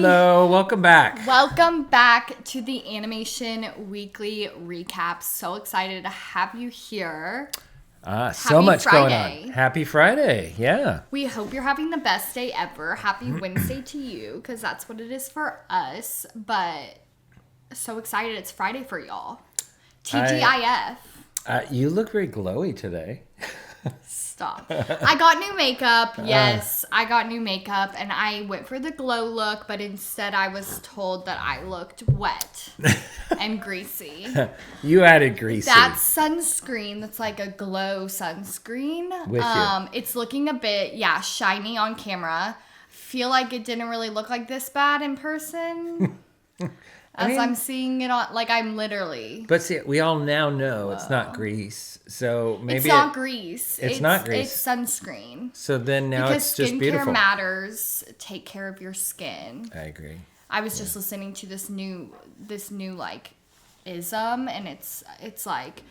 Hello, welcome back. Welcome back to the Animation Weekly Recap. So excited to have you here. So much Friday. going on. Happy Friday, yeah. We hope you're having the best day ever. Happy Wednesday to you, because that's what it is for us. But so excited it's Friday for y'all. TGIF. You look very glowy today. Stop. I got new makeup. Yes, I got new makeup, and I went for the glow look, but instead I was told that I looked wet and greasy. You added greasy. That sunscreen, that's like a glow sunscreen. With you. It's looking a bit, shiny on camera. Feel like it didn't really look like this bad in person. I'm seeing it on, like I'm literally. But see, we all now know it's not grease. So maybe it's not grease. It's not grease. It's sunscreen. So then now it's just beautiful. Because skincare matters. Take care of your skin. I agree. I was just listening to this new like ism, and it's like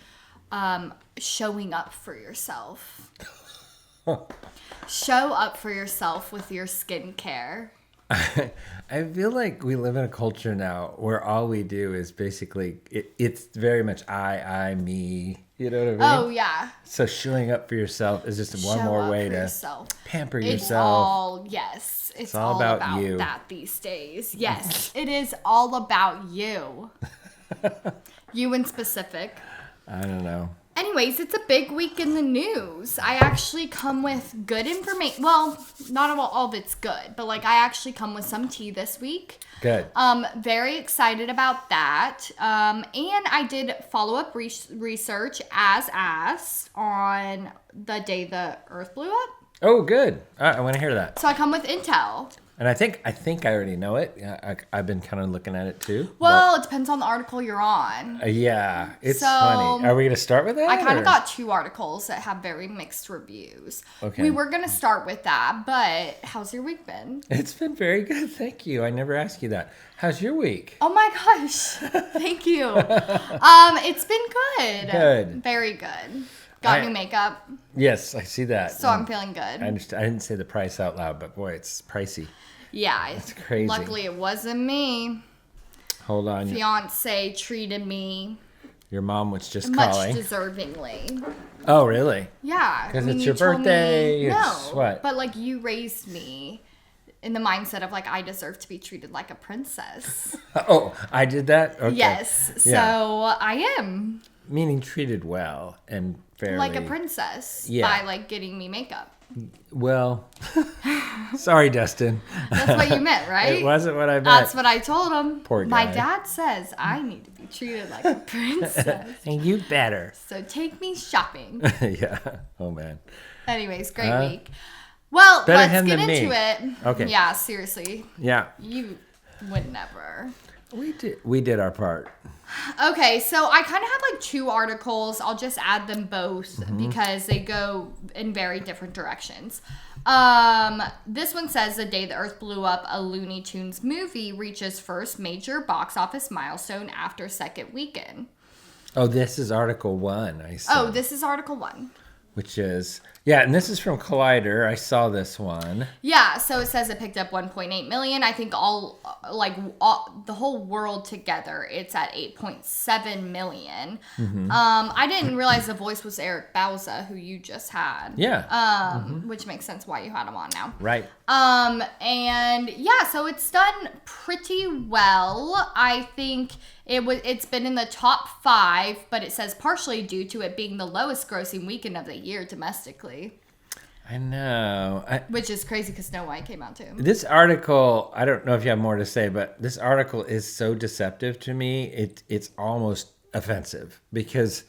showing up for yourself. Show up for yourself with your skincare. I feel like we live in a culture now where all we do is basically, it's very much I, me. You know what I mean? Oh, yeah. So showing up for yourself is just one more way to pamper yourself. It's all about you. That these days. Yes, it is all about you. You in specific. I don't know. Anyways, it's a big week in the news. I actually come with good information. Well, not all of it's good, but like I actually come with some tea this week. Good. Very excited about that. And I did follow-up research as asked on the day the Earth blew up. Oh, good. I want to hear that. So I come with intel. And I think I already know it. I've been kind of looking at it too. Well, it depends on the article you're on. Yeah, it's funny. Are we going to start with that? I kind of got two articles that have very mixed reviews. Okay. We were going to start with that, but how's your week been? It's been very good, thank you. I never ask you that. How's your week? Oh my gosh, thank you. It's been good. Good. Very good. Got new makeup. Yes, I see that. So I'm feeling good. I didn't say the price out loud, but boy, it's pricey. Yeah. It's crazy. Luckily, it wasn't me. Hold on. Fiance treated me. Your mom was just much calling. Much deservingly. Oh, really? Yeah. Because it's your birthday. No. What? But like you raised me in the mindset of like I deserve to be treated like a princess. Oh, I did that? Okay. Yes. So I am. Meaning treated well and fairly. Like a princess by like getting me makeup. Well, sorry, Dustin. That's what you meant, right? It wasn't what I meant. That's what I told him. Poor guy. My dad says I need to be treated like a princess. And you better. So take me shopping. Yeah. Oh, man. Anyways, great week. Well, let's get into it. Okay. Yeah, seriously. Yeah. You would never. We did our part. Okay, so I kind of have like two articles. I'll just add them both because they go in very different directions. This one says the day the Earth blew up, a Looney Tunes movie reaches first major box office milestone after second weekend. Oh, this is Article 1, I see. Oh, this is Article 1. Which is, and this is from Collider. I saw this one. Yeah, so it says it picked up 1.8 million. I think the whole world together, it's at 8.7 million. I didn't realize the voice was Eric Bauza, who you just had. Yeah. Which makes sense why you had him on now. Right. And yeah, so it's done pretty well. I think it's been in the top 5, but it says partially due to it being the lowest grossing weekend of the year domestically. I know. Which is crazy because Snow White came out too. This article, I don't know if you have more to say, but this article is so deceptive to me. It's almost offensive because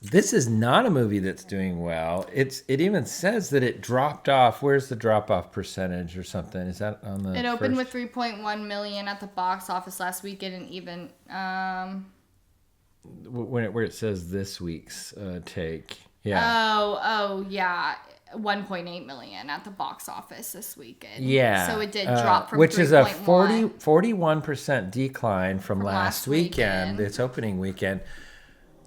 this is not a movie that's doing well. It even says that it dropped off. Where's the drop-off percentage or something? Is that on the It opened with 3.1 million at the box office last weekend, and even where it says this week's take. Yeah. Oh, yeah. 1.8 million at the box office this weekend. Yeah. So it did drop from which 3. is a 41% decline from last weekend, weekend. its opening weekend.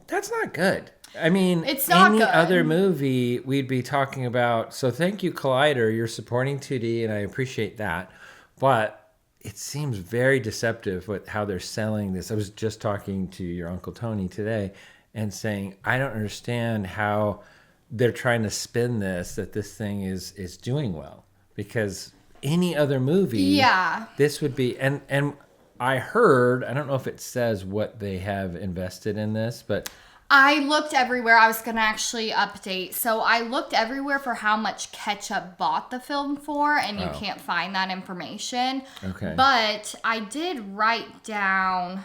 That's not good. I mean, it's not any good. other movie we'd be talking about. So thank you, Collider. You're supporting 2D, and I appreciate that. But it seems very deceptive with how they're selling this. I was just talking to your Uncle Tony today and saying, I don't understand how they're trying to spin this, that this thing is doing well. Because any other movie, this would be, and I heard, I don't know if it says what they have invested in this, but I looked everywhere. I was going to actually update. So I looked everywhere for how much Ketchup bought the film for, and you can't find that information. Okay. But I did write down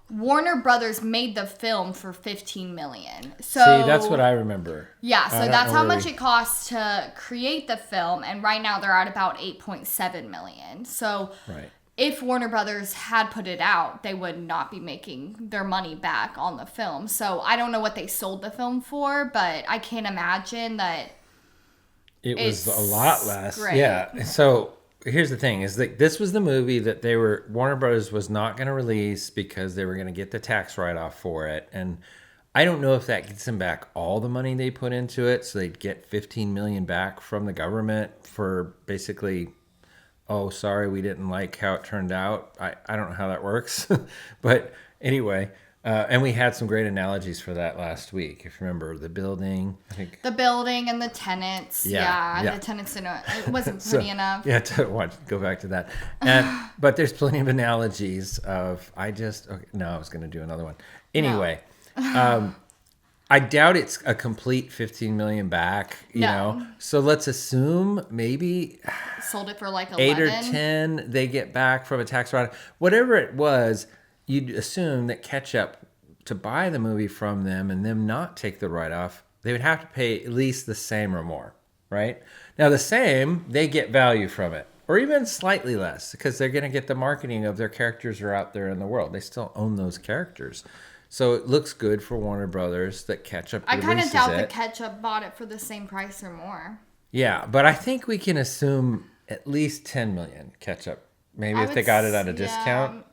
Warner Brothers made the film for $15 million. So see, that's what I remember. Yeah, so that's how much it costs to create the film, and right now they're at about $8.7 million. So right. If Warner Brothers had put it out, they would not be making their money back on the film. So I don't know what they sold the film for, but I can't imagine that it was a lot less. Great. Yeah. So here's the thing: is that this was the movie that Warner Brothers was not going to release because they were going to get the tax write-off for it, and I don't know if that gets them back all the money they put into it, so they'd get $15 million back from the government for basically, oh, sorry, we didn't like how it turned out. I don't know how that works. But anyway, and we had some great analogies for that last week. If you remember, the building, I think. The building and the tenants. Yeah. The tenants, it wasn't pretty enough. Yeah, go back to that. But there's plenty of analogies of, I was going to do another one. Anyway, I doubt it's a complete $15 million back, you know. So let's assume maybe sold it for like 8 or 10 they get back from a tax write-off. Whatever it was, you'd assume that Ketchup, to buy the movie from them and them not take the write-off, they would have to pay at least the same or more, right? Now the same, they get value from it, or even slightly less, because they're going to get the marketing of their characters are out there in the world. They still own those characters. So it looks good for Warner Brothers that Ketchup releases it. I kind of doubt that Ketchup bought it for the same price or more. Yeah, but I think we can assume at least $10 million Ketchup. Maybe if they got it at a discount.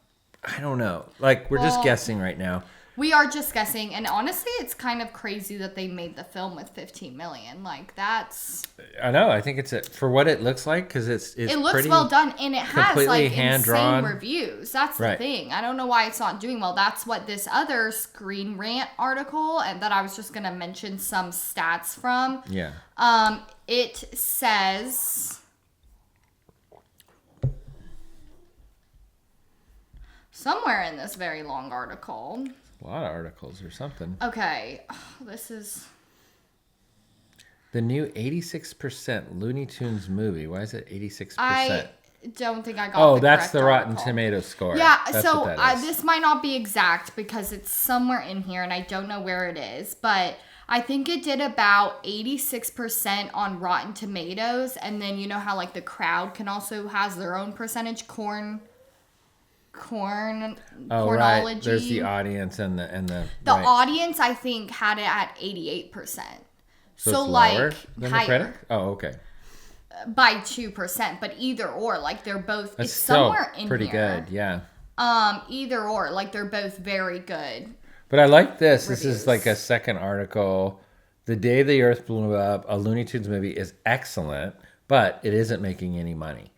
I don't know. Like, we're just guessing right now. We are just guessing, and honestly, it's kind of crazy that they made the film with $15 million. Like, that's... I know. I think it's for what it looks like, because it looks well done, and it has like hand-drawn insane reviews. That's the thing. I don't know why it's not doing well. That's what this other Screen Rant article, and that I was just gonna mention some stats from. Yeah. It says somewhere in this very long article. A lot of articles or something. Okay, this is... The new 86% Looney Tunes movie. Why is it 86%? I don't think I got Oh, that's the Rotten Tomatoes score. Yeah, that's so this might not be exact because it's somewhere in here and I don't know where it is. But I think it did about 86% on Rotten Tomatoes. And then you know how like the crowd can also has their own percentage chronology. Right. There's the audience and the audience I think had it at 88%. So it's lower than the critic? Oh, okay. By 2%, but either or, like they're both. That's it's somewhere in pretty here. Good, yeah. Either or, like they're both very good. But I like this. Reviews. This is like a second article. The Day the Earth Blew Up, a Looney Tunes movie, is excellent, but it isn't making any money.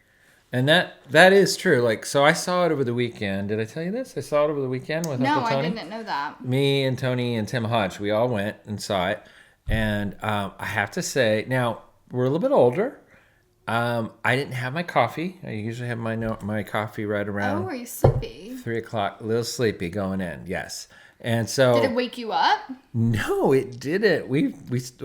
And that is true. Like, so I saw it over the weekend. Did I tell you this? I saw it over the weekend with Uncle Tony. No, I didn't know that. Me and Tony and Tim Hodge, we all went and saw it. And I have to say, now we're a little bit older. I didn't have my coffee. I usually have my coffee right around. Oh, were you sleepy? 3:00, a little sleepy going in. Yes. And so did it wake you up? No, it didn't. We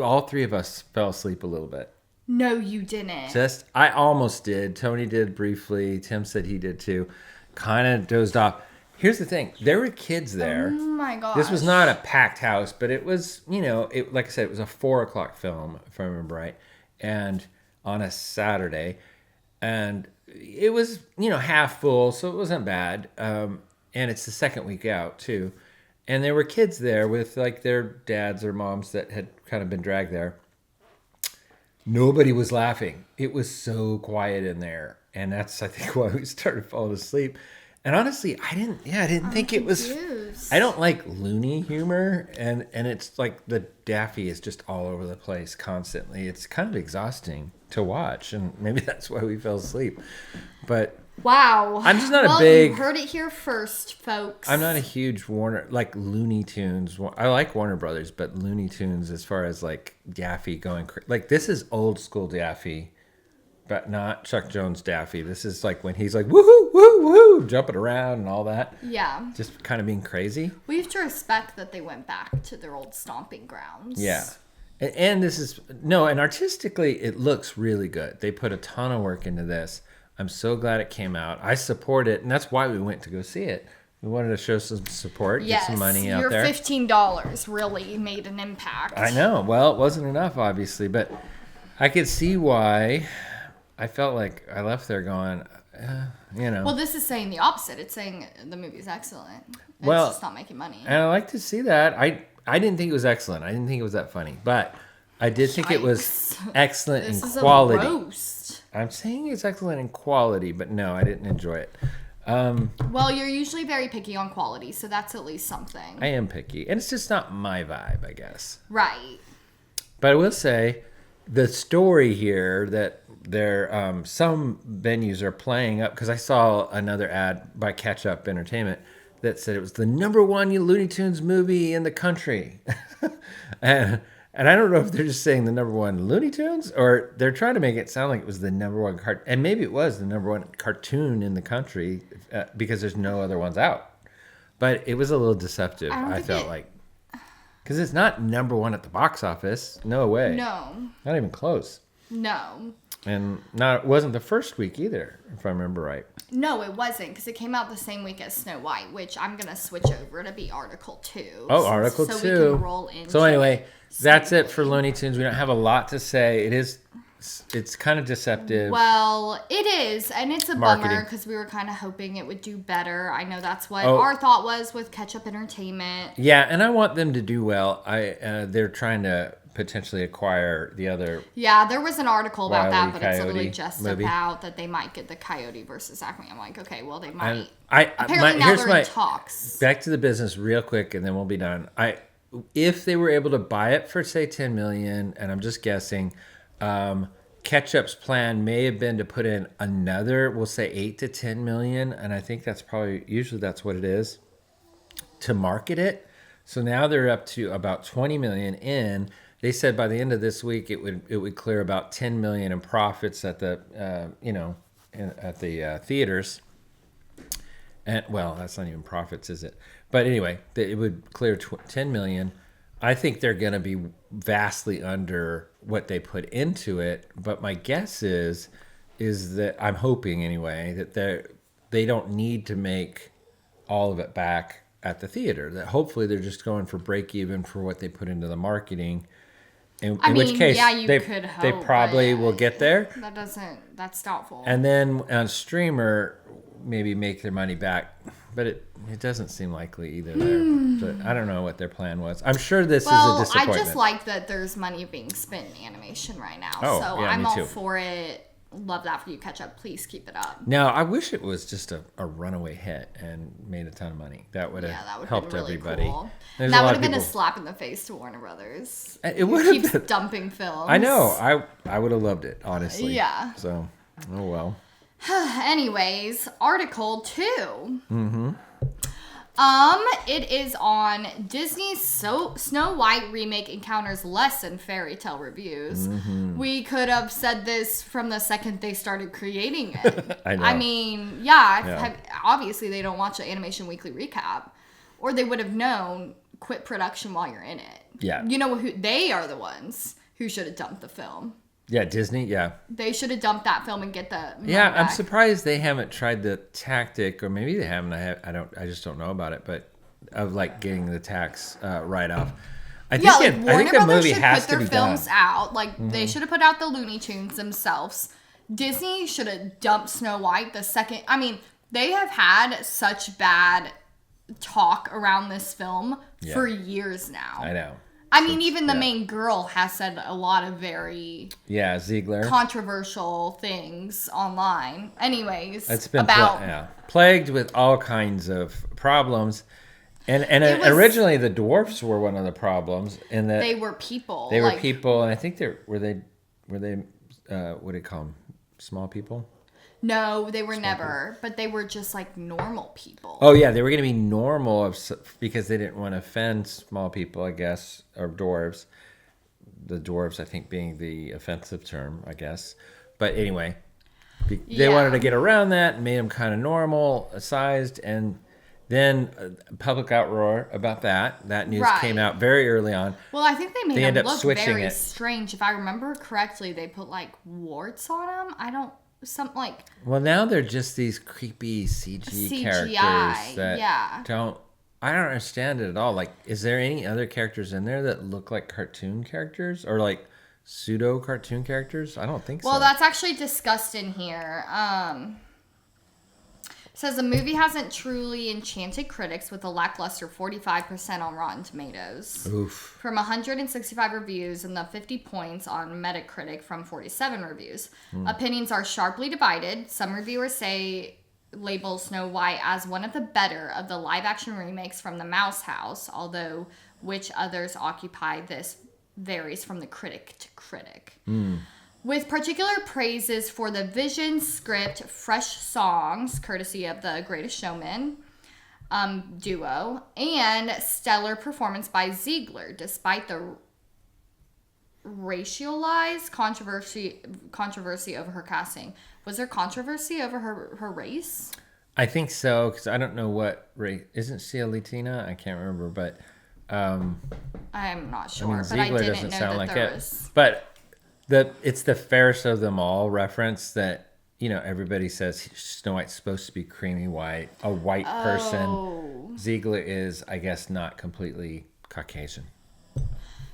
all three of us fell asleep a little bit. No, you didn't. I almost did. Tony did briefly. Tim said he did too. Kind of dozed off. Here's the thing. There were kids there. Oh my gosh. This was not a packed house, but it was, like I said, it was a 4:00 film, if I remember right. And on a Saturday. And it was, half full, so it wasn't bad. And it's the second week out too. And there were kids there with like their dads or moms that had kind of been dragged there. Nobody was laughing. It was so quiet in there. And that's, I think, why we started falling asleep. And honestly, I didn't think it was. Confused. I don't like Looney humor, and it's like the Daffy is just all over the place constantly. It's kind of exhausting to watch, and maybe that's why we fell asleep. But Wow. I'm just not a well, big. you heard it here first, folks. I'm not a huge Warner like Looney Tunes. I like Warner Brothers, but Looney Tunes, as far as like Daffy going, like this is old school Daffy. But not Chuck Jones Daffy. This is like when he's like, woohoo, woohoo, woohoo, jumping around and all that. Yeah. Just kind of being crazy. We have to respect that they went back to their old stomping grounds. Yeah. And this is, no, and artistically, it looks really good. They put a ton of work into this. I'm so glad it came out. I support it, and that's why we went to go see it. We wanted to show some support, get some money out there. Your $15 really made an impact. I know. Well, it wasn't enough, obviously, but I could see why. I felt like I left there going, Well, this is saying the opposite. It's saying the movie's excellent. It's just not making money. And I like to see that. I didn't think it was excellent. I didn't think it was that funny. But I did think it was excellent in quality. This is a roast. I'm saying it's excellent in quality, but no, I didn't enjoy it. Well, you're usually very picky on quality, so that's at least something. I am picky. And it's just not my vibe, I guess. Right. But I will say, the story here that some venues are playing up, because I saw another ad by Catch Up Entertainment that said it was the #1 Looney Tunes movie in the country. and I don't know if they're just saying the #1 Looney Tunes, or they're trying to make it sound like it was the #1 and maybe it was the #1 cartoon in the country, because there's no other ones out. But it was a little deceptive, I felt like. Because it's not #1 at the box office. No way. No. Not even close. No. And it wasn't the first week either, if I remember right. No, it wasn't, because it came out the same week as Snow White, which I'm going to switch over to be Article 2. Oh, Article 2. So we can roll into So anyway, that's it for Looney Tunes. We don't have a lot to say. It's kind of deceptive. Well, it is, and it's a bummer, because we were kind of hoping it would do better. I know that's what our thought was with Catch Up Entertainment. Yeah, and I want them to do well. They're trying to potentially acquire the other. Yeah, there was an article about that, but it's Coyote literally just movie. About that they might get the Coyote versus Acme. I'm like, okay, well, they might. Apparently now they're in talks. Back to the business real quick, and then we'll be done. If they were able to buy it for, say, $10 million, and I'm just guessing, Ketchup's plan may have been to put in another, we'll say $8 to $10 million, and I think that's usually that's what it is, to market it. So now they're up to about $20 million in. They said by the end of this week it would clear about $10 million in profits at the at the theaters. And well, that's not even profits, is it? But anyway, it would clear $10 million. I think they're going to be vastly under what they put into it. But my guess is that, I'm hoping anyway, that they don't need to make all of it back at the theater. That hopefully they're just going for break even for what they put into the marketing. In which case, they probably will get there. That's doubtful. And then on streamer, maybe make their money back. But it doesn't seem likely either there. But I don't know what their plan was. I'm sure this is a disappointment. I just like that there's money being spent in animation right now. Oh, so yeah, I'm me all too. for it. Love that for you, Catch Up. Please keep it up. Now, I wish it was just a runaway hit and made a ton of money. That would have helped been really everybody. Cool. That would have been a slap in the face to Warner Brothers. It would have keeps dumping films. I know. I would have loved it, honestly. Yeah. So, oh well. Anyways, Article 2. Mm-hmm. It is on Disney's Snow White remake encounters less than fairy tale reviews. Mm-hmm. We could have said this from the second they started creating it. I know. I mean, yeah. Obviously they don't watch the Animation Weekly recap, or they would have known quit production while you're in it. Yeah. You know who they are the ones who should have dumped the film. Yeah, Disney, yeah. They should have dumped that film and get the money back. I'm surprised they haven't tried the tactic, or maybe they haven't. I just don't know about it, but of like getting the tax write-off. I think the movie has to be done. Warner Brothers should put their films out. Like, they should have put out the Looney Tunes themselves. Disney should have dumped Snow White the second. I mean, they have had such bad talk around this film for years now. I know. I mean, even the main girl has said a lot of very Ziegler controversial things online. Anyways, it's been about plagued with all kinds of problems. And originally the dwarfs were one of the problems in that they were people. They were people, and I think were they what do you call them? Small people? No, they were never, but they were just like normal people. Oh yeah, they were going to be normal because they didn't want to offend small people, I guess, or dwarves. The dwarves, I think, being the offensive term, I guess. But anyway, they wanted to get around that and made them kind of normal sized, and then public outroar about that. That news came out very early on. Well, I think they made them look very strange. If I remember correctly, they put like warts on them. Something like... Well, now they're just these creepy CGI characters that I don't understand it at all. Like, is there any other characters in there that look like cartoon characters or like pseudo cartoon characters? I don't think so. Well, that's actually discussed in here. Says the movie hasn't truly enchanted critics with a lackluster 45% on Rotten Tomatoes. Oof. From 165 reviews and the 50 points on Metacritic from 47 reviews. Opinions are sharply divided. Some reviewers say label Snow White as one of the better of the live-action remakes from the Mouse House, although which others occupy this varies from the critic to critic. With particular praises for the vision, script, fresh songs, courtesy of the Greatest Showman duo, and stellar performance by Ziegler, despite the racialized controversy over her casting. Was there controversy over her race? I think so, because I don't know what race. Isn't she a Latina? I can't remember, but... I'm not sure, but Ziegler I didn't doesn't know sound that like there it. was... But... It's the fairest of them all reference that, everybody says Snow White's supposed to be creamy white, a white person. Ziegler is, I guess, not completely Caucasian.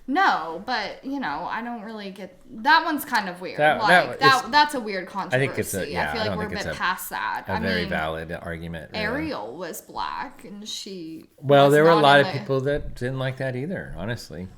No, but, I don't really get... That one's kind of weird. That's a weird controversy. I think it's I feel like we're a bit past that. Very valid argument. Really. Ariel was black, and she... Well, there were a lot of people that didn't like that either, honestly.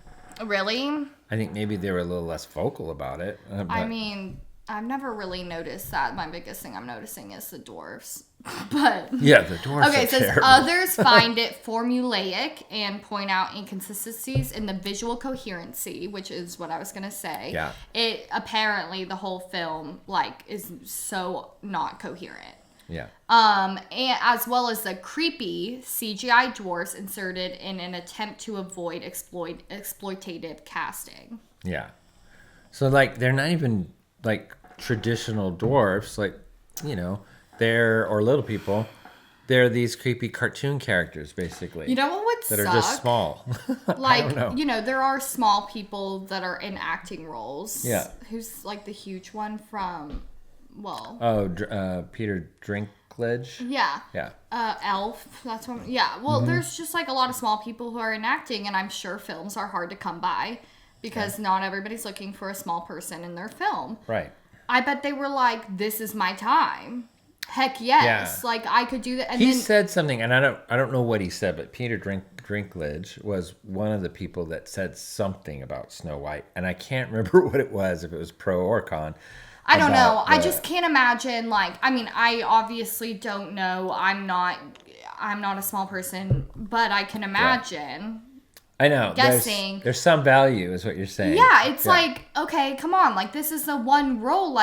Really? I think maybe they were a little less vocal about it. I mean, I've never really noticed that. My biggest thing I'm noticing is the dwarves. But yeah, the dwarves. Okay, so others find it formulaic and point out inconsistencies in the visual coherency, which is what I was gonna say. Yeah. It apparently the whole film is so not coherent. Yeah. And as well as the creepy CGI dwarfs inserted in an attempt to avoid exploitative casting. Yeah. So they're not even traditional dwarfs, they're or little people. They're these creepy cartoon characters, basically. You know what would suck? That are just small. I don't know. There are small people that are in acting roles. Yeah. Who's the huge one from? Well. Oh, Peter Dinklage. Yeah. Yeah. Elf. That's one. Yeah. Well, there's just a lot of small people who are in acting, and I'm sure films are hard to come by because not everybody's looking for a small person in their film. Right. I bet they were like, "This is my time." Heck yes. Yeah. I could do that. And he said something, and I don't know what he said, but Peter Dinklage was one of the people that said something about Snow White, and I can't remember what it was, if it was pro or con. I don't know. I just can't imagine. I obviously don't know. I'm not a small person, but I can imagine. I know. Guessing. There's some value, is what you're saying. Yeah, it's okay, come on. This is the one role.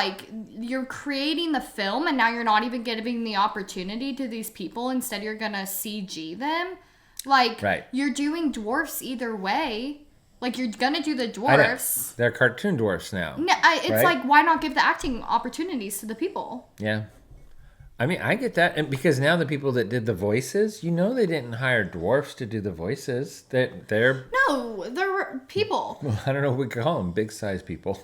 You're creating the film, and now you're not even giving the opportunity to these people. Instead, you're gonna CG them. Right. You're doing dwarfs either way. You're gonna do the dwarfs. They're cartoon dwarfs now. No, it's why not give the acting opportunities to the people? Yeah. I mean, I get that, and because now the people that did the voices, they didn't hire dwarfs to do the voices. They're they're people. Well, I don't know what we call them, big size people,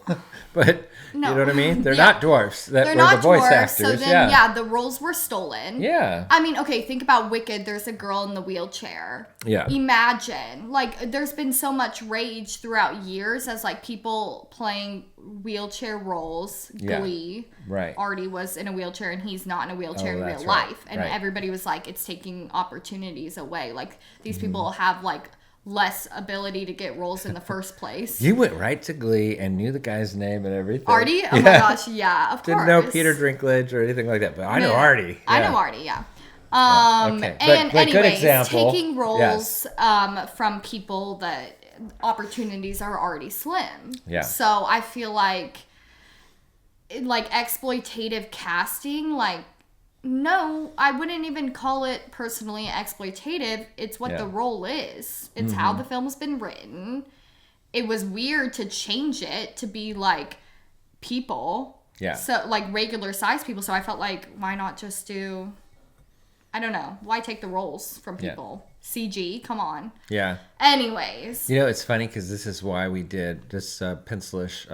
but no. You know what I mean. They're not dwarfs. They're not the voice dwarfs, actors. So then, the roles were stolen. Yeah. I mean, okay, think about Wicked. There's a girl in the wheelchair. Yeah. Imagine, there's been so much rage throughout years as people playing wheelchair roles. Yeah. Glee. Right. Artie was in a wheelchair and he's not in a wheelchair in real life. And everybody was like, it's taking opportunities away. These people have less ability to get roles in the first place. You went right to Glee and knew the guy's name and everything. Artie? Oh my gosh, yeah, of course. Didn't know Peter Dinklage or anything like that, but I know Artie. Yeah. I know Artie, yeah. Okay. And but good anyways, example. taking roles Yes. from people that opportunities are already slim. Yeah. So I feel like exploitative casting, like, no, I wouldn't even call it personally exploitative. It's what the role is. It's how the film's been written. It was weird to change it to be like people. Yeah. So like regular size people. So I felt like, why not just do, I don't know, why take the roles from people? CG, come on. Yeah. Anyways. You know, it's funny because this is why we did this Pencilish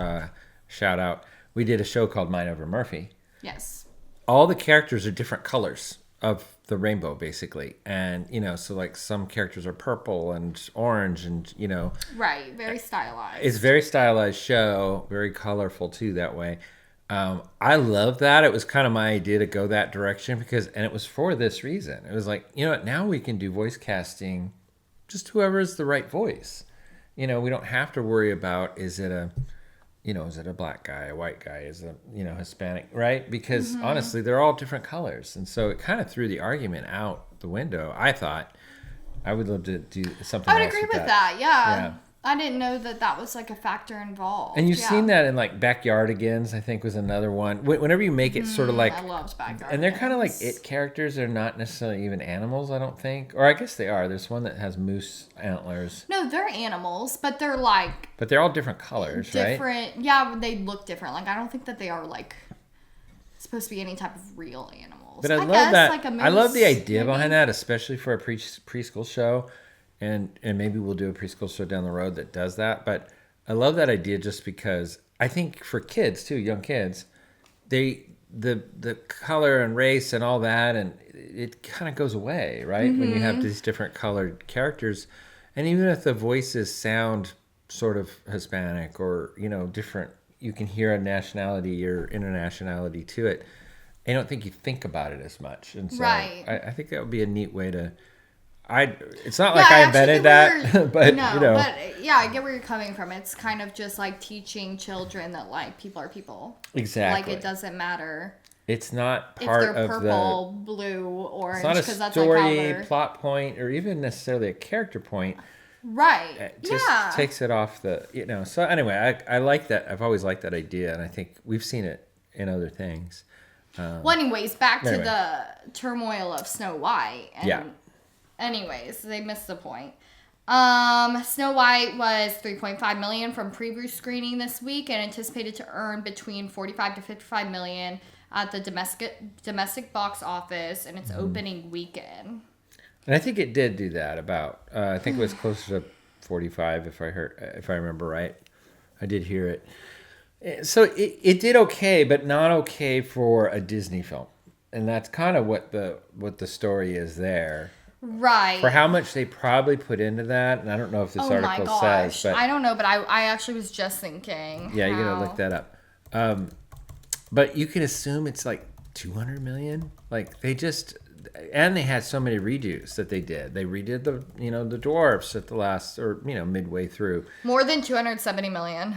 shout out. We did a show called Mind Over Murphy. Yes. All the characters are different colors of the rainbow, basically. And, you know, so like some characters are purple and orange and, you know. Right. Very stylized. It's a very stylized show, very colorful too that way. I love that. It was kind of my idea to go that direction and it was for this reason. It was like, you know what, now we can do voice casting, just whoever is the right voice. You know, we don't have to worry about, is it a black guy, a white guy, is it, Hispanic, right? Because honestly, they're all different colors. And so it kind of threw the argument out the window. I thought I would love to do something I would else agree with that. that. Yeah. I didn't know that was like a factor involved. And you've seen that in like Backyardigans, I think was another one. Whenever you make it sort of like, I loved Bancroft. and they're kind of like it characters. They're not necessarily even animals, I don't think. Or I guess they are. There's one that has moose antlers. No, they're animals, but they're like. But they're all different colors, right? Different. Yeah, they look different. Like I don't think that they are like supposed to be any type of real animals. But I love guess, that. like a moose, I love the idea behind that, especially for a preschool show. And maybe we'll do a preschool show down the road that does that. But I love that idea just because I think for kids too, young kids, the color and race and all that, and it kind of goes away, right? When you have these different colored characters. And even if the voices sound sort of Hispanic or, different, you can hear a nationality or internationality to it. I don't think you think about it as much. And so right. I think that would be a neat way to... It's not like I invented that, but yeah, I get where you're coming from. It's kind of just like teaching children that like people are people. Exactly. Like it doesn't matter. It's not part if they're of purple, blue, orange. It's not a story, plot point, or even necessarily a character point. Right. It just takes it off the, So anyway, I like that. I've always liked that idea, and I think we've seen it in other things. Well, anyways, back to the turmoil of Snow White. And anyways, they missed the point. Snow White was $3.5 million from preview screening this week and anticipated to earn between $45 to $55 million at the domestic box office in its opening weekend. And I think it did do that about. I think it was closer to 45 if I remember right. I did hear it. So it did okay, but not okay for a Disney film, and that's kind of what the story is there. Right. For how much they probably put into that, and I don't know if this article says, but I don't know, but I actually was just thinking. Yeah, you're gonna look that up. But you can assume it's like 200 million. Like they had so many redos that they did. They redid the dwarfs at the last midway through. More than 270 million.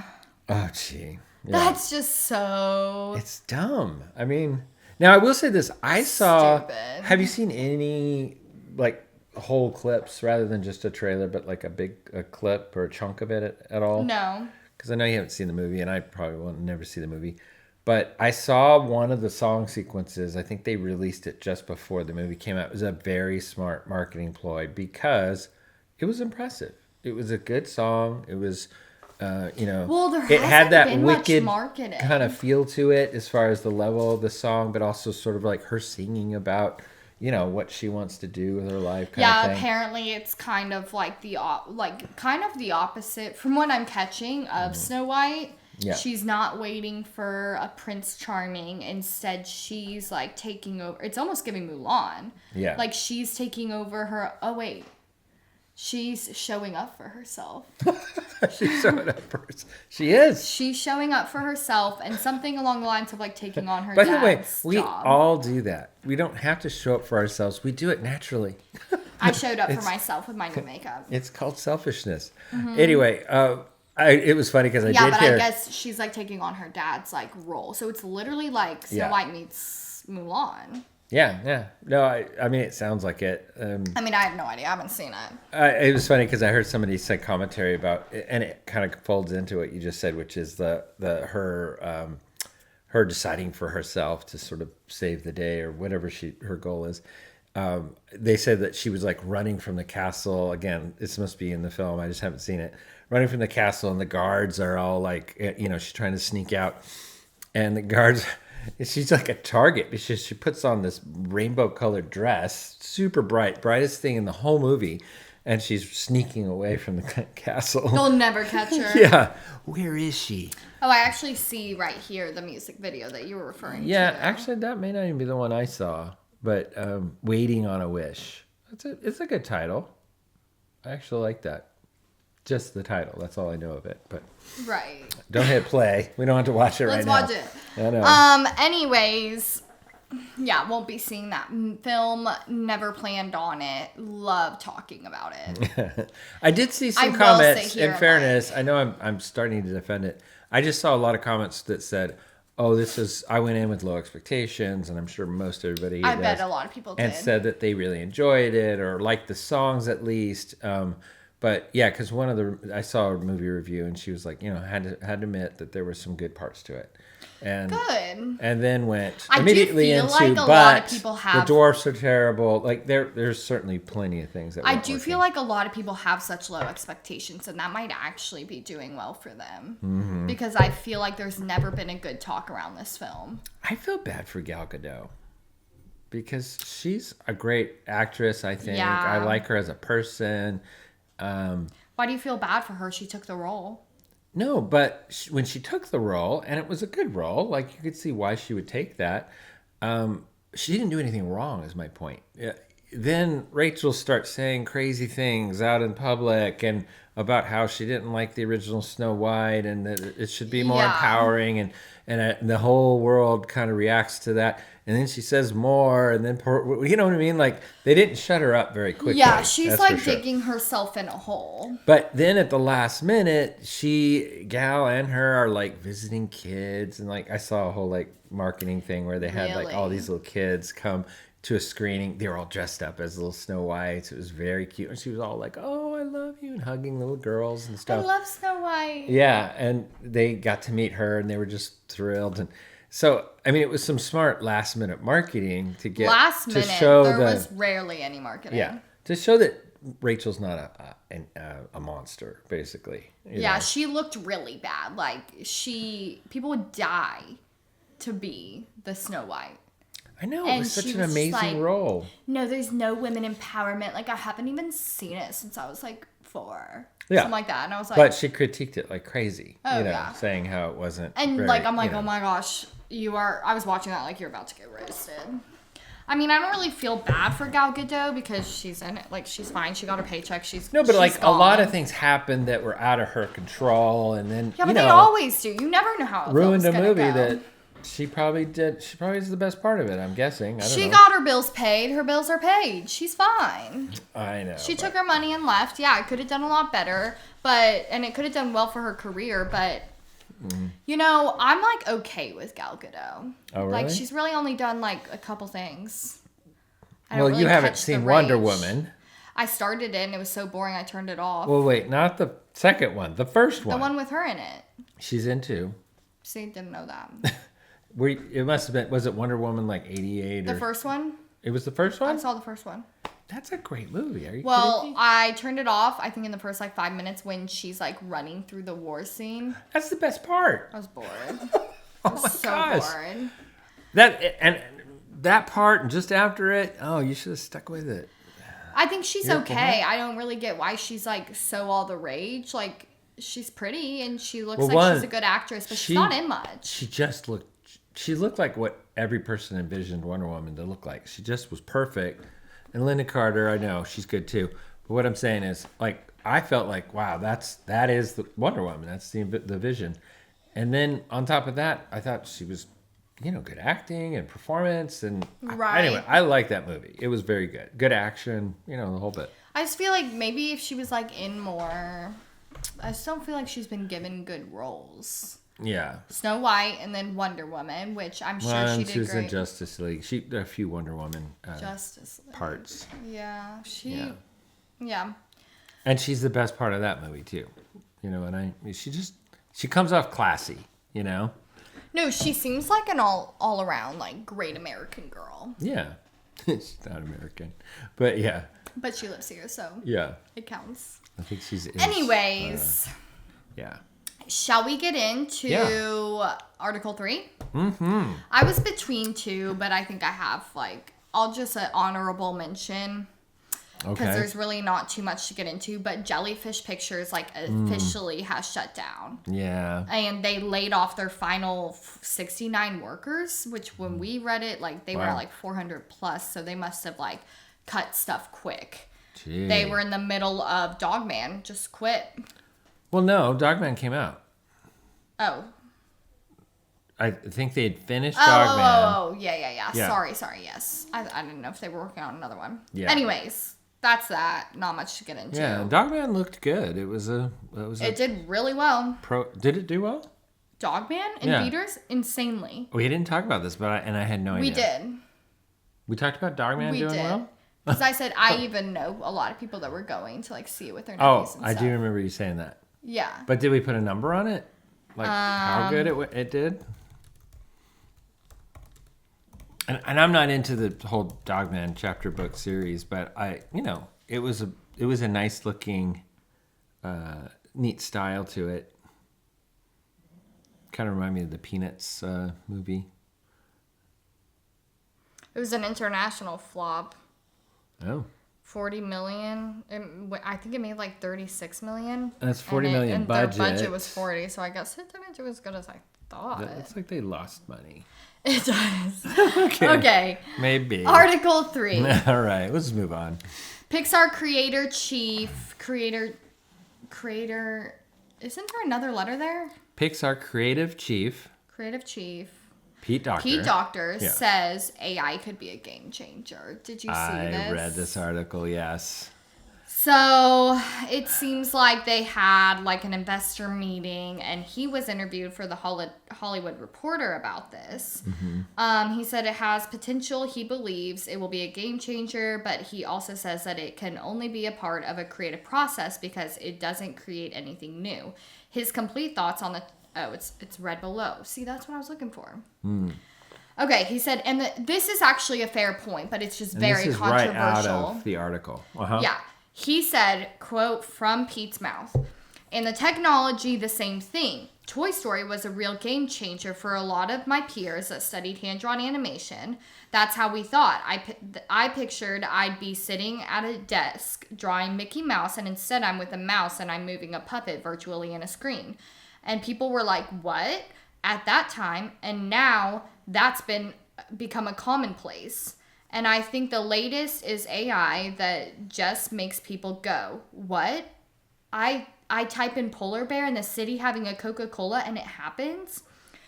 Oh gee. Yeah. That's just so. It's dumb. I mean, now I will say this. Stupid. Have you seen any like whole clips rather than just a trailer, but like a clip or a chunk of it at all? No. Because I know you haven't seen the movie, and I probably will never see the movie. But I saw one of the song sequences. I think they released it just before the movie came out. It was a very smart marketing ploy because it was impressive. It was a good song. It was, it had that wicked kind of feel to it as far as the level of the song, but also sort of like her singing about, what she wants to do with her life. Kind of thing. Apparently it's kind of like the opposite from what I'm catching of Snow White. Yeah. She's not waiting for a Prince Charming. Instead, she's like taking over. It's almost giving Mulan. Yeah. Like she's taking over her. Oh, wait. She's showing up for herself. She's showing up for herself. She is. She's showing up for herself and something along the lines of like taking on her By the way, dad's we job. all do that. We don't have to show up for ourselves. We do it naturally. I showed up for myself with my new makeup. It's called selfishness. Anyway, it was funny because I Yeah, did but hear. I guess she's like taking on her dad's like role, so it's literally like Snow White meets Mulan. Yeah. No, I mean, it sounds like it. I mean, I have no idea. I haven't seen it. It was funny because I heard somebody say commentary about it, and it kind of folds into what you just said, which is her deciding for herself to sort of save the day or whatever her goal is. They said that she was like running from the castle. Again, this must be in the film. I just haven't seen it. Running from the castle, and the guards are all like, she's trying to sneak out, and the guards. She's like a target because she puts on this rainbow colored dress, super bright, brightest thing in the whole movie. And she's sneaking away from the castle. They'll never catch her. Yeah. Where is she? Oh, I actually see right here the music video that you were referring to. Yeah, actually, that may not even be the one I saw. But Waiting on a Wish. It's a good title. I actually like that. Just the title. That's all I know of it. But right. Don't hit play. We don't have to watch it right now. Let's watch it. I know. Anyways, yeah, won't be seeing that film. Never planned on it. Love talking about it. I did see some comments. In fairness, I know I'm starting to defend it. I just saw a lot of comments that said, "Oh, I went in with low expectations," and I'm sure most everybody. I bet a lot of people did. And said that they really enjoyed it or liked the songs at least. But yeah, because I saw a movie review and she was like, had to admit that there were some good parts to it. And good. And then went I immediately do feel into, like a but lot of people have, the dwarfs are terrible. Like there's certainly plenty of things that I do feel like a lot of people have such low expectations, and that might actually be doing well for them. Because I feel like there's never been a good talk around this film. I feel bad for Gal Gadot. Because she's a great actress, I think. Yeah. I like her as a person. Why do you feel bad for her? She took the role. No, but when she took the role, and it was a good role, like you could see why she would take that. She didn't do anything wrong, is my point. Then Rachel starts saying crazy things out in public and about how she didn't like the original Snow White and that it should be more empowering, and the whole world kind of reacts to that. And then she says more, and then, you know what I mean? Like, they didn't shut her up very quickly. Yeah, she's like digging herself in a hole. But then at the last minute, Gal and her are like visiting kids. And like, I saw a whole like marketing thing where they had like all these little kids come to a screening. They were all dressed up as little Snow Whites. It was very cute. And she was all like, "Oh, I love you," and hugging little girls and stuff. I love Snow White. Yeah, and they got to meet her and they were just thrilled. And so, I mean, it was some smart last minute marketing to get to show there was rarely any marketing. Yeah, to show that Rachel's not a monster, basically. You know? She looked really bad. Like people would die to be the Snow White. I know, it was such an amazing role. No, there's no women empowerment. Like, I haven't even seen it since I was like 4. Yeah. Something like that. And I was like... But she critiqued it like crazy. Oh, saying how it wasn't And I'm like, oh my gosh, I was watching that like you're about to get roasted. I mean, I don't really feel bad for Gal Gadot because she's in it. Like, she's fine. She got her paycheck. She's but like gone. A lot of things happened that were out of her control. And then, yeah, but they always do. You never know how it ruined a movie that... She probably did. She probably is the best part of it, I'm guessing. She got her bills paid. Her bills are paid. She's fine. I know. She took her money and left. Yeah, it could have done a lot better, and it could have done well for her career, but I'm like okay with Gal Gadot. Oh, really? Like, she's really only done like a couple things. Well, you haven't seen Wonder Woman. I started it and it was so boring I turned it off. Well, wait, not the second one. The first one. The one with her in it. She's in too. See, didn't know that. It must have been, was it Wonder Woman like 88? The first one? It was the first one? I saw the first one. That's a great movie. Are you kidding me? I turned it off, I think in the first like 5 minutes when she's like running through the war scene. That's the best part. I was bored. Oh my gosh. Bored. That part and just after it, you should have stuck with it. I think she's okay. I don't really get why she's like so all the rage. Like, she's pretty and she looks like she's a good actress, but she's not in much. She looked like what every person envisioned Wonder Woman to look like. She just was perfect. And Linda Carter, I know, she's good too. But what I'm saying is, like, I felt like, wow, that is the Wonder Woman. That's the vision. And then on top of that, I thought she was good acting and performance. And Right. anyway, I like that movie. It was very good. Good action, the whole bit. I just feel like maybe if she was like in more, I just don't feel like she's been given good roles. Yeah. Snow White and then Wonder Woman, which I'm sure she did she was great. in Justice League. She did a few Wonder Woman Justice League. parts. Yeah, yeah. And she's the best part of that movie too. And she comes off classy, No, she seems like an all around like great American girl. Yeah. She's not American. But yeah. But she lives here, so yeah, it counts. I think she's Anyways. Yeah. Shall we get into Article 3? Mm-hmm. I was between two, but I think I have I'll just an honorable mention. Because there's really not too much to get into, but JellyFish Pictures officially has shut down. Yeah. And they laid off their final 69 workers, which when we read it, they were at 400 plus, so they must have cut stuff quick. Gee. They were in the middle of Dogman, just quit. Well, no, Dogman came out. Oh. I think they had finished Dogman. Oh, yeah. Sorry, yes. I didn't know if they were working on another one. Yeah. Anyways, that's that. Not much to get into. Yeah, Dogman looked good. It did really well. Did it do well? Dogman in theaters? Insanely. We didn't talk about this, but I had no idea. We did. We talked about Dogman doing well? Because I said I even know a lot of people that were going to see it with their nephews and stuff. I do remember you saying that. Yeah. But did we put a number on it? How good it did? And I'm not into the whole Dogman chapter book series, but it was a nice looking, neat style to it. Kind of remind me of the Peanuts movie. It was an international flop. Oh. 40 million. I think it made 36 million. That's 40 million and budget. Their budget was 40, so I guess it didn't do as good as I thought. It looks like they lost money. It does. Okay. Maybe. Article 3. All right, let's move on. Pixar creator. Isn't there another letter there? Pixar creative chief. Pete Docter. Says AI could be a game changer. Did you see this? I read this article, yes. So it seems like they had an investor meeting and he was interviewed for the Hollywood Reporter about this. Mm-hmm. He said it has potential. He believes it will be a game changer, but he also says that it can only be a part of a creative process because it doesn't create anything new. His complete thoughts on the... Oh, it's read below. See, that's what I was looking for. Mm. Okay, he said, and this is actually a fair point, but it's just very controversial. Right out of the article. Uh-huh. Yeah. He said, quote, from Pete's mouth, "In the technology, the same thing. Toy Story was a real game changer for a lot of my peers that studied hand-drawn animation. That's how we thought. I pictured I'd be sitting at a desk drawing Mickey Mouse, and instead I'm with a mouse and I'm moving a puppet virtually in a screen. And people were like, what? At that time. And now that's become a commonplace. And I think the latest is AI that just makes people go, what? I type in polar bear in the city having a Coca-Cola and it happens?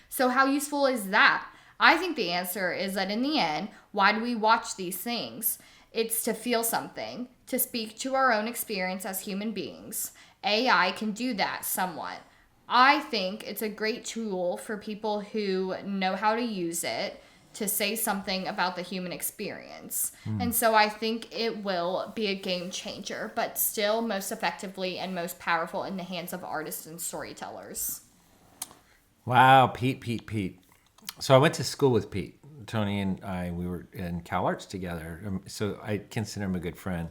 So how useful is that? I think the answer is that in the end, why do we watch these things? It's to feel something, to speak to our own experience as human beings. AI can do that somewhat. I think it's a great tool for people who know how to use it to say something about the human experience. And so I think it will be a game changer, but still most effectively and most powerful in the hands of artists and storytellers." Wow, Pete. So I went to school with Pete. Tony and I, we were in Cal Arts together. So I consider him a good friend,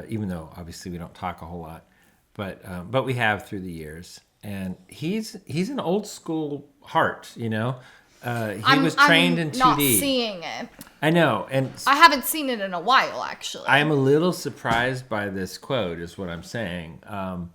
even though obviously we don't talk a whole lot. But we have through the years. And he's an old school heart, He was trained in 2D. I'm not seeing it. I know, and I haven't seen it in a while, actually. I'm a little surprised by this quote, is what I'm saying. I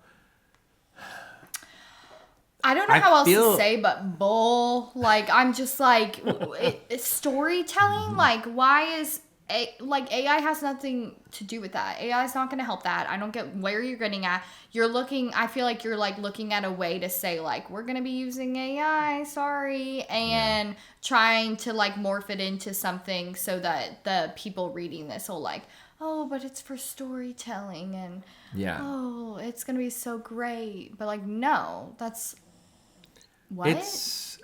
don't know how else to say, but bull. I'm just it's storytelling. Why is AI has nothing to do with that. AI is not going to help that. I don't get where you're getting at. I feel like you're like looking at a way to say like, we're going to be using AI, sorry, and trying to like morph it into something so that the people reading this will like, oh, but it's for storytelling and oh, it's going to be so great. But like, no, that's what? It's,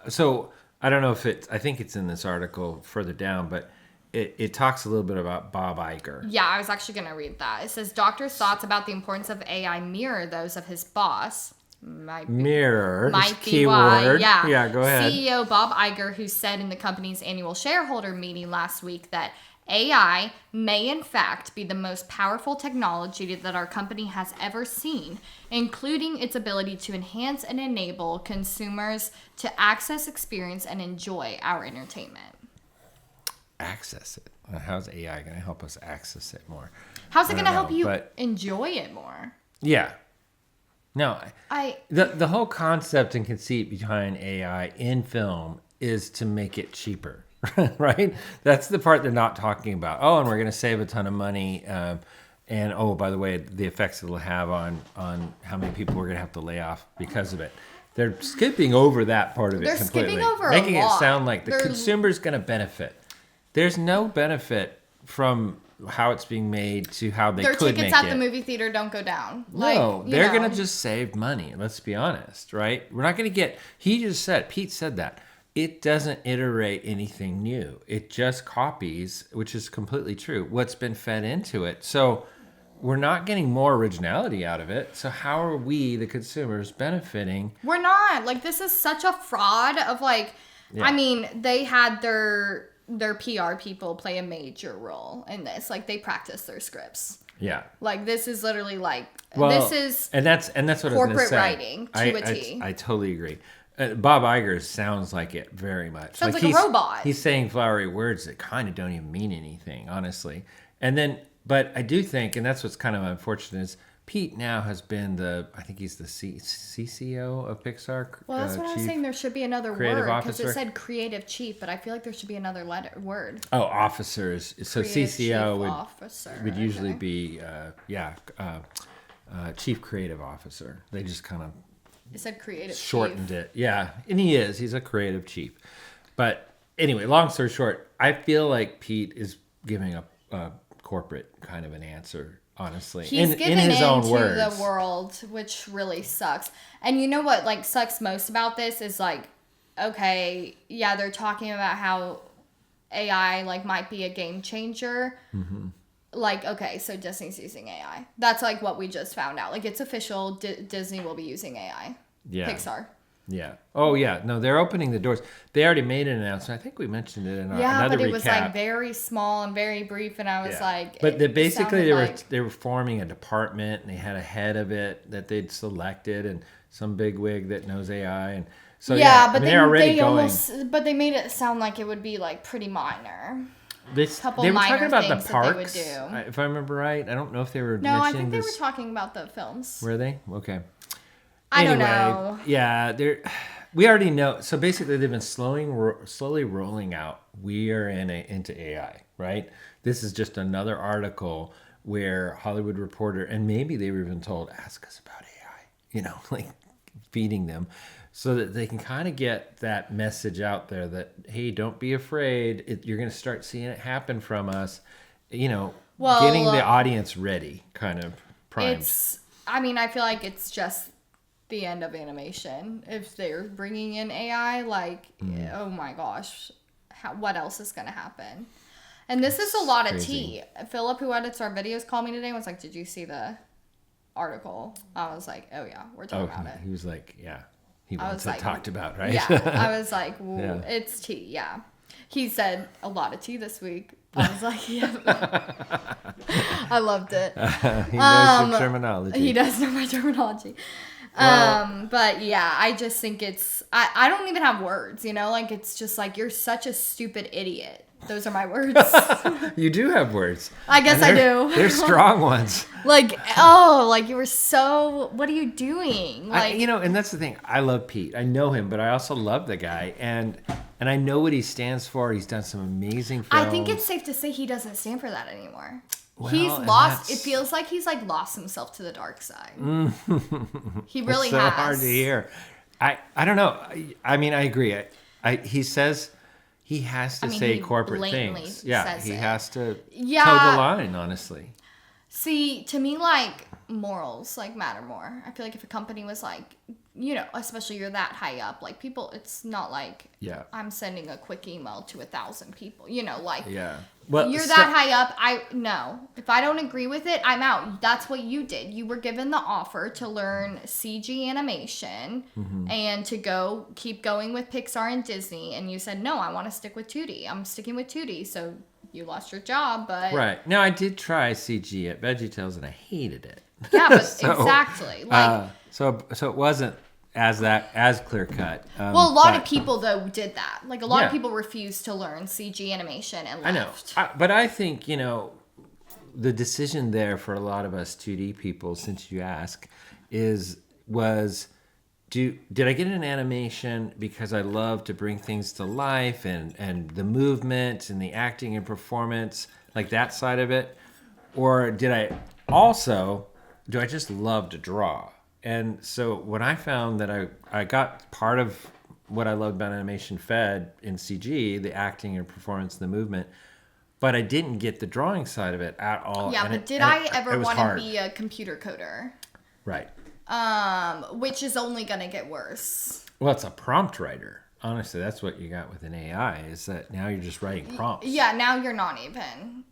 so I don't know if I think it's in this article further down, but it talks a little bit about Bob Iger. Yeah, I was actually going to read that. It says, Docter's thoughts about the importance of AI mirror those of his boss. Might be why. Yeah, go ahead. CEO Bob Iger, who said in the company's annual shareholder meeting last week that AI may in fact be the most powerful technology that our company has ever seen, including its ability to enhance and enable consumers to access, experience, and enjoy our entertainment. Access it. How's AI going to help us access it more? How's it going to help you enjoy it more? Yeah. No, the whole concept and conceit behind AI in film is to make it cheaper, right? That's the part they're not talking about. Oh, and we're going to save a ton of money. And oh, by the way, the effects it'll have on how many people we're going to have to lay off because of it. They're skipping over that part of it completely. They're skipping over making a lot. It sound like the consumer's going to benefit. There's no benefit from how it's being made to how they could make it. Their tickets at the movie theater don't go down. No, they're going to just save money. Let's be honest, right? We're not going to get... Pete said that. It doesn't iterate anything new. It just copies, which is completely true, what's been fed into it. So we're not getting more originality out of it. So how are we, the consumers, benefiting? We're not. Like, this is such a fraud of like... Yeah. I mean, they had their PR people play a major role in this. Like, they practice their scripts. Yeah. Like, this is literally like... Well, this is... And that's what I was going to say. Corporate writing to a T. I totally agree. Bob Iger sounds like it very much. Sounds like a robot. He's saying flowery words that kind of don't even mean anything, honestly. And then, but I do think, and that's what's kind of unfortunate, is Pete now has been I think he's the CCO of Pixar. Well, that's what I was saying. There should be another word because it said creative chief, but I feel like there should be another word. Oh, officers. So creative CCO would usually be, chief creative officer. They just kind of... It said creative shortened chief. It. Yeah, and he is. He's a creative chief. But anyway, long story short, I feel like Pete is giving a corporate kind of an answer, honestly. He's giving in his own words. The world, which really sucks. And you know what like sucks most about this is like, okay, yeah, they're talking about how AI like might be a game changer. Mm-hmm. Like, okay, so Disney's using AI. That's like what we just found out. Like, it's official. Disney will be using AI. Yeah. Pixar. Yeah. Oh, yeah. No, they're opening the doors. They already made an announcement. I think we mentioned it in our another recap. Yeah, but it was like very small and very brief, and I was like... But they were forming a department, and they had a head of it that they'd selected, and some bigwig that knows AI, and so but they're already going. But they made it sound like it would be like pretty minor. They were talking about the parks, if I remember right. I don't know if they were mentioning I think they were talking about the films. Were they? Okay. I don't know. Yeah, we already know. So basically, they've been slowly rolling out. We are into AI, right? This is just another article where Hollywood Reporter, and maybe they were even told, ask us about AI, like feeding them. So that they can kind of get that message out there that, hey, don't be afraid. You're going to start seeing it happen from us. Getting the audience ready, kind of primed. I feel like it's just the end of animation. If they're bringing in AI, oh my gosh, what else is going to happen? And this is a lot of tea. Philip, who edits our videos, called me today and was like, did you see the article? I was like, oh yeah, we're talking about it. He was like, yeah. He wants it talked about, right? Yeah. I was like, It's tea, yeah. He said, a lot of tea this week. I was like, yeah. I loved it. He knows your terminology. He does know my terminology. But yeah, I just think I don't even have words, it's just like, you're such a stupid idiot. Those are my words. You do have words. I guess I do. They're strong ones. You were so... What are you doing? And that's the thing. I love Pete. I know him, but I also love the guy. And And I know what he stands for. He's done some amazing films. I think it's safe to say he doesn't stand for that anymore. Well, He's lost. It feels like he's like lost himself to the dark side. He really so has. Hard to hear. I don't know. I mean, I agree. He says he has to say corporate things. Yeah, he has to toe the line, honestly. See, to me, like, morals, like, matter more. I feel like if a company was like, you know, especially you're that high up, like, people, it's not like I'm sending a quick email to 1,000 people, you know, like, well, you're that high up. No. If I don't agree with it, I'm out. That's what you did. You were given the offer to learn CG animation and to keep going with Pixar and Disney. And you said, no, I want to stick with 2D. I'm sticking with 2D. So you lost your job, but... Right. Now, I did try CG at VeggieTales, and I hated it. Yeah, but exactly. Like, so it wasn't as clear cut. Well, a lot of people though did that. Like a lot of people refused to learn CG animation and left. I know, but I think, you know, the decision there for a lot of us 2D people, since you ask, was did I get an animation because I love to bring things to life and the movement and the acting and performance, like that side of it, or do I just love to draw? And so when I found that I got part of what I loved about animation fed in CG, the acting and performance, the movement, but I didn't get the drawing side of it at all. Yeah, but did I ever want to be a computer coder? Right. Which is only going to get worse. Well, it's a prompt writer. Honestly, that's what you got with an AI, is that now you're just writing prompts. Yeah, now you're not even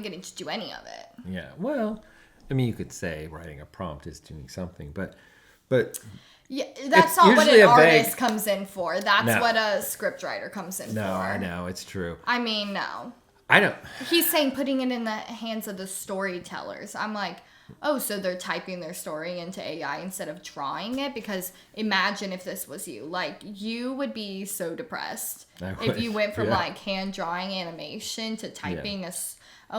getting to do any of it. Yeah, well... I mean, you could say writing a prompt is doing something, but yeah, that's not what an artist comes in for. That's what a scriptwriter comes in for. No, I know, it's true. I mean, no. I don't. He's saying putting it in the hands of the storytellers. I'm like, oh, so they're typing their story into AI instead of drawing it? Because imagine if this was you. Like, you would be so depressed if you went from like hand drawing animation to typing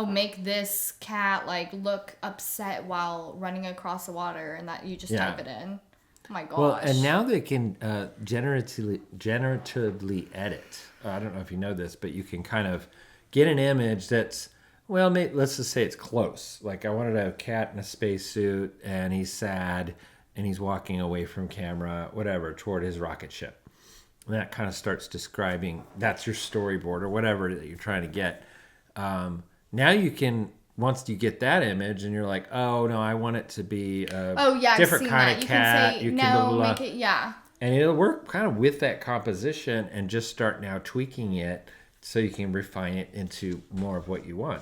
make this cat like look upset while running across the water, and that you just type it in. Oh my gosh. Well, and now they can generatively edit. I don't know if you know this, but you can kind of get an image that's, well, let's just say it's close. Like I wanted a cat in a spacesuit, and he's sad, and he's walking away from camera, whatever, toward his rocket ship. And that kind of starts describing, that's your storyboard or whatever that you're trying to get. Now you can, once you get that image and you're like, oh, no, I want it to be a different kind of cat. You can make it, and it'll work kind of with that composition and just start now tweaking it so you can refine it into more of what you want.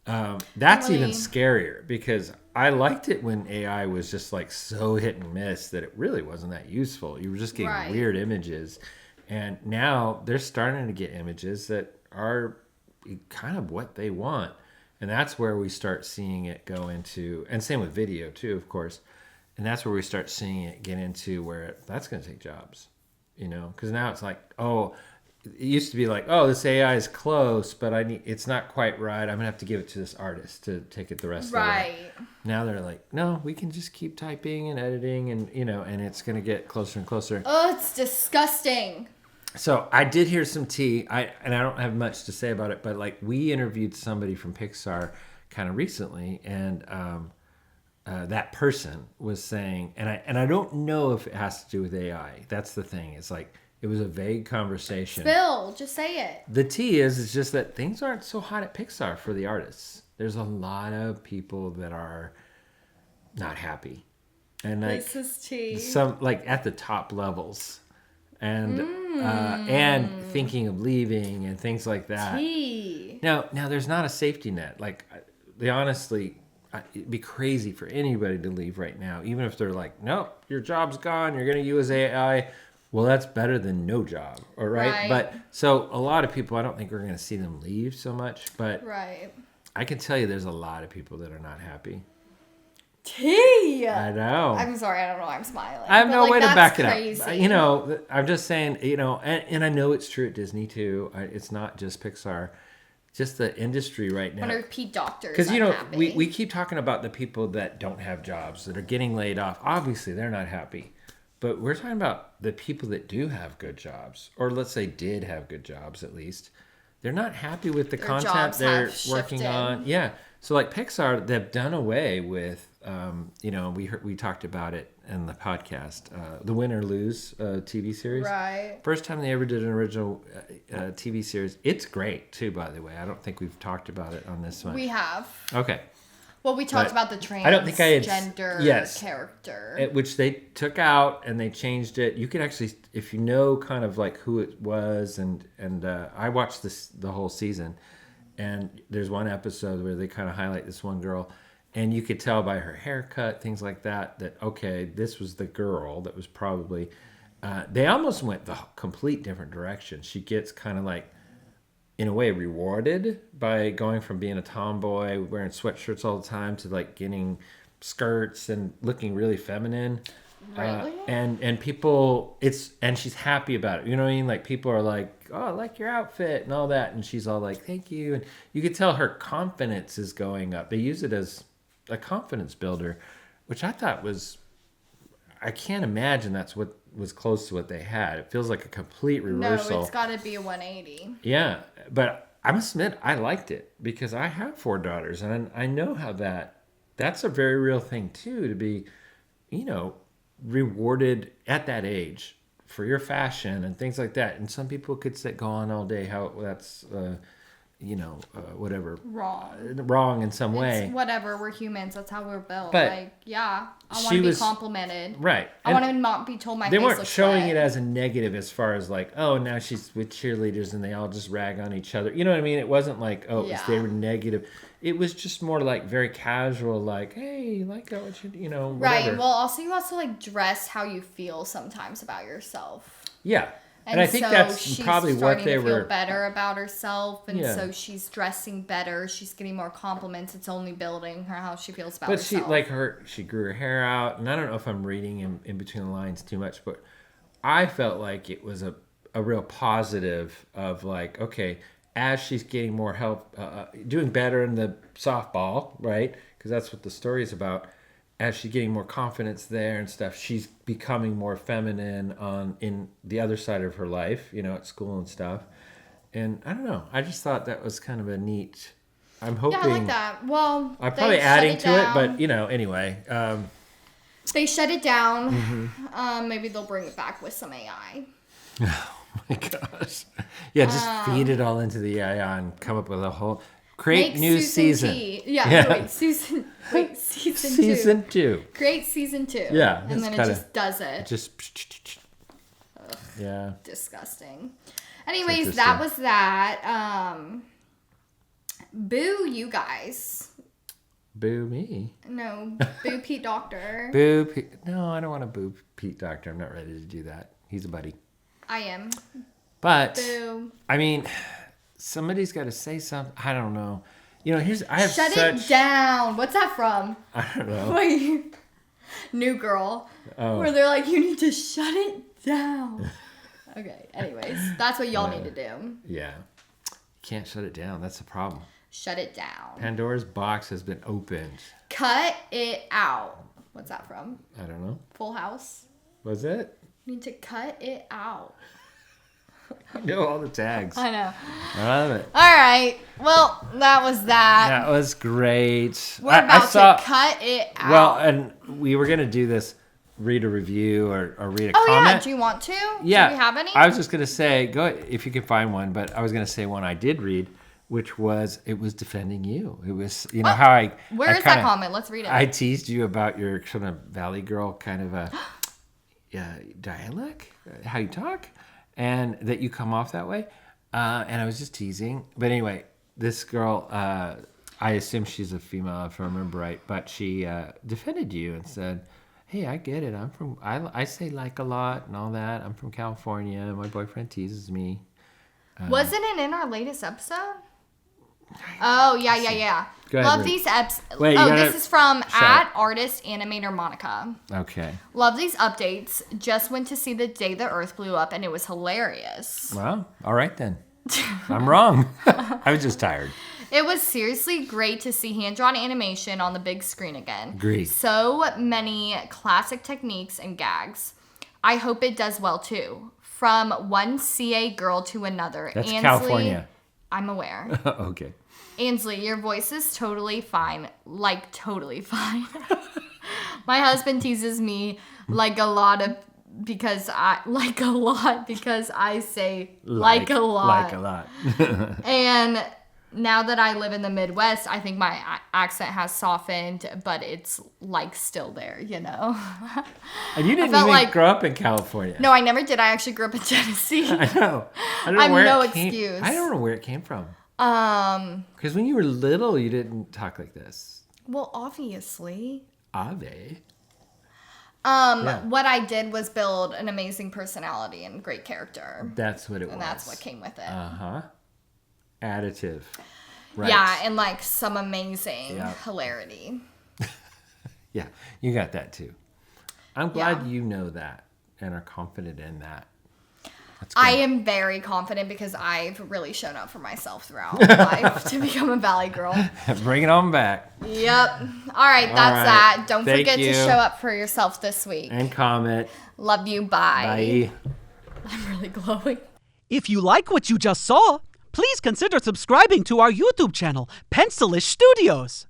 That's even scarier, because I liked it when AI was just like so hit and miss that it really wasn't that useful. You were just getting weird images. And now they're starting to get images that are kind of what they want, and that's where we start seeing it go into, and same with video too, of course, and that's where we start seeing it get into where that's going to take jobs, you know, because now it's like, oh, it used to be like, oh, this AI is close, but it's not quite right, I'm gonna have to give it to this artist to take it the rest of the way. Now they're like, no, we can just keep typing and editing, and you know, and it's going to get closer and closer. Oh, it's disgusting. So I did hear some tea, and I don't have much to say about it, but like we interviewed somebody from Pixar kind of recently, and that person was saying, and I don't know if it has to do with AI. That's the thing. It's like it was a vague conversation. Spill, just say it. The tea is just that things aren't so hot at Pixar for the artists. There's a lot of people that are not happy, and like this is tea. Some like at the top levels. And thinking of leaving and things like that. Now there's not a safety net. Like, they honestly, it'd be crazy for anybody to leave right now, even if they're like, nope, your job's gone, you're going to use AI. Well, that's better than no job, all right? But so a lot of people, I don't think we're going to see them leave so much, but I can tell you there's a lot of people that are not happy. Tea. I know. I'm sorry, I don't know why I'm smiling. I have no way to back it up. You know, I'm just saying, you know, and I know it's true at Disney too. It's not just Pixar. Just the industry right now. I wonder if Pete Docter is because, you know, unhappy. we keep talking about the people that don't have jobs, that are getting laid off. Obviously, they're not happy. but we're talking about the people that do have good jobs, or let's say did have good jobs at least. They're not happy with the Their content jobs they're have working shifted. on. Yeah. So like Pixar, they've done away with, we talked about it in the podcast, the Win or Lose TV series. Right. First time they ever did an original TV series. It's great too, by the way. I don't think we've talked about it on this one. We have. Okay. Well, we talked But about the transgender I don't think I had- character. Which they took out and they changed it. You can actually, if you know kind of like who it was, and I watched the whole season, and there's one episode where they kind of highlight this one girl, and you could tell by her haircut, things like that, okay, this was the girl that was probably. They almost went the complete different direction. She gets kind of like, in a way, rewarded by going from being a tomboy wearing sweatshirts all the time to like getting skirts and looking really feminine. Really? And people, and she's happy about it. You know what I mean? Like people are like, oh, I like your outfit and all that. And she's all like, thank you. And you could tell her confidence is going up. They use it as a confidence builder, which I thought was, I can't imagine that's what was close to what they had. It feels like a complete reversal. No, it's got to be a 180. Yeah, but I must admit, I liked it because I have 4 daughters, and I know how that's a very real thing too, to be, rewarded at that age for your fashion and things like that. And some people could go on all day how that's, whatever. Wrong in some way. It's whatever, we're humans. That's how we're built. But I want to be complimented. Right. I want to not be told my they face weren't looks showing wet. it as a negative as far as like, oh, now she's with cheerleaders and they all just rag on each other. You know what I mean? It wasn't like, they were negative. It was just more like very casual, like, hey, like what whatever. Right. Well, also you like dress how you feel sometimes about yourself. Yeah. And I think so that's she's probably what they to were. Feel better about herself, and so she's dressing better. She's getting more compliments. It's only building her how she feels about herself. But she grew her hair out, and I don't know if I'm reading in between the lines too much, but I felt like it was a real positive of like, okay, as she's getting more help, doing better in the softball, right? Because that's what the story is about. As she's getting more confidence there and stuff, she's becoming more feminine in the other side of her life, at school and stuff. And I don't know. I just thought that was kind of a neat. I'm hoping. Yeah, I like that. Well, I'm probably adding to it, but anyway. They shut it down. Mm-hmm. Maybe they'll bring it back with some AI. Oh my gosh! Yeah, just feed it all into the AI and come up with a whole. Create new season. Yeah. Season 2. Season 2. Create season 2. Yeah. And then it just does it. Yeah. Disgusting. Anyways, that was that. Boo you guys. Boo me. No, boo Pete Docter. Boo Pete. No, I don't want to boo Pete Docter. I'm not ready to do that. He's a buddy. I am. But, Boo. I mean, somebody's got to say something. I don't know. Shut it down. What's that from? I don't know. Wait. New Girl. Oh. Where they're like, you need to shut it down. Okay. Anyways, that's what y'all need to do. Yeah. You can't shut it down. That's the problem. Shut it down. Pandora's box has been opened. Cut it out. What's that from? I don't know. Full House. Was it? You need to cut it out. I know all the tags. I know. I love it. All right. Well, that was that. That was great. We're about to cut it out. Well, and we were going to do this, read a review or read a comment. Oh, yeah. Do you want to? Yeah. Do we have any? I was just going to say, go if you can find one, but I was going to say one I did read, which was, it was defending you. It was, how I... Where is that comment? Let's read it. I teased you about your sort of Valley Girl kind of a dialect, how you talk, and that you come off that way. And I was just teasing. But anyway, this girl, I assume she's a female if I remember right, but she defended you and said, hey, I get it. I say like a lot and all that. I'm from California. My boyfriend teases me. Wasn't it in our latest episode? Oh, yeah. Go ahead, Love these episodes. Wait, this is from @artist_animator Monica. Okay. Love these updates. Just went to see the day the Earth blew up, and it was hilarious. Well, all right then. I'm wrong. I was just tired. It was seriously great to see hand-drawn animation on the big screen again. Agreed. So many classic techniques and gags. I hope it does well too. From one CA girl to another. That's Ansley, California. I'm aware. Okay. Ansley, your voice is totally fine. Like, totally fine. My husband teases me like a lot because I say like a lot. Like a lot. And now that I live in the Midwest, I think my accent has softened, but it's like still there, you know? And you didn't even grow up in California. No, I never did. I actually grew up in Tennessee. I know. I don't know I'm where no it came. excuse. I don't know where it came from. Because when you were little, you didn't talk like this. Well, obviously. Ave. What I did was build an amazing personality and great character. That's what it was. And that's what came with it. Uh-huh. Additive. Right. Yeah, and like some amazing hilarity. Yeah, you got that too. I'm glad you know that and are confident in that. That's good. I am very confident because I've really shown up for myself throughout life to become a Valley girl. Bring it on back. Yep. All right, that's that. Don't forget to show up for yourself this week. And comment. Love you. Bye. Bye. I'm really glowing. If you like what you just saw, please consider subscribing to our YouTube channel, Pencilish Studios.